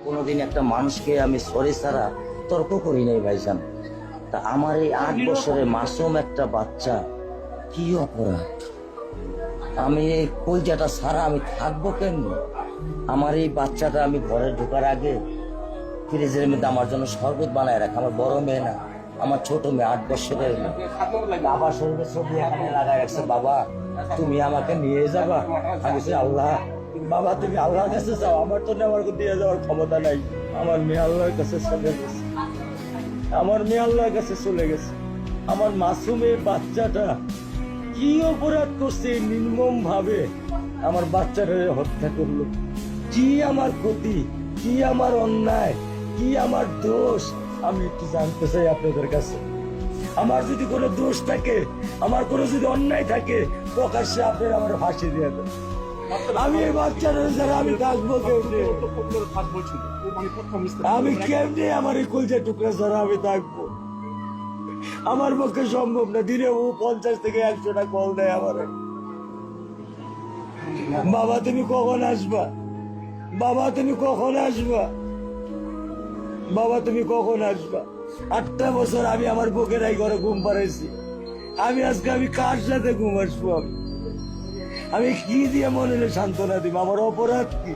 কোনোদিন একটা মানুষকে আমি সরি ছাড়া তর্ক করি নাই ভাইজান। তা আমার এই 8 বছরের মাসুম একটা বাচ্চা, কি অপরাধ? আমি এই কলজাটা ছাড়া আমি থাকবো কেমনি? আমার এই বাচ্চাটা আমি ঘরে ঢোকার আগে ফ্রিজের মধ্যে আমার জন্য শরবত বানায় রাখে। আমার বড় মেয়ে না, আমার ছোট মেয়ে 8 বছরের মেয়ে। বাবা শরীরের ছবি এখানে লাগায় রাখছে, বাবা তুমি আমাকে নিয়ে যাবা। আমি বলছি, আল্লাহ বাবা তুমি আল্লাহর কাছে যাও, আমার তো নেওয়ার দিয়ে যাওয়ার ক্ষমতা নাই। আমার মেয়ে আল্লাহর কাছে চলে গেছে, আমার মেয়ে আল্লাহর কাছে চলে গেছে। আমার মাসুমের বাচ্চাটা কি অপরাধ করছে নির্মম ভাবে আমার বাচ্চাটা হত্যা করলো? কি আমার ক্ষতি, কি আমার অন্যায়, কি আমার দোষ? আমি একটু জানতে চাই আপনাদের কাছে। আমার যদি কোনো দোষ থাকে, আমার কোনো যদি অন্যায় থাকে, প্রকাশ্যে আপনারা আমার ফাঁসি দিয়ে দেন। আমি এই বাচ্চাটা যারা আমি থাকবো কেমনে? আমি কেমনে আমার এই কলজা টুকরা ছাড়া আমি থাকবো? আমার পক্ষে সম্ভব না। দিনে ও 50 থেকে 100টা কল দেয় আমার। বাবা তুমি কখন আসবা? বাবা তুমি কখন আসবা? বাবা তুমি কখন আসবা? 8টা বছর আমি আমার বুকের এই ঘরে ঘুম পাড়াইছি। আমি আজকে আমি কার সাথে ঘুম আসবো? আমি কি দিয়ে মনে সান্ত্বনা দিব? আমার অপরাধ কি?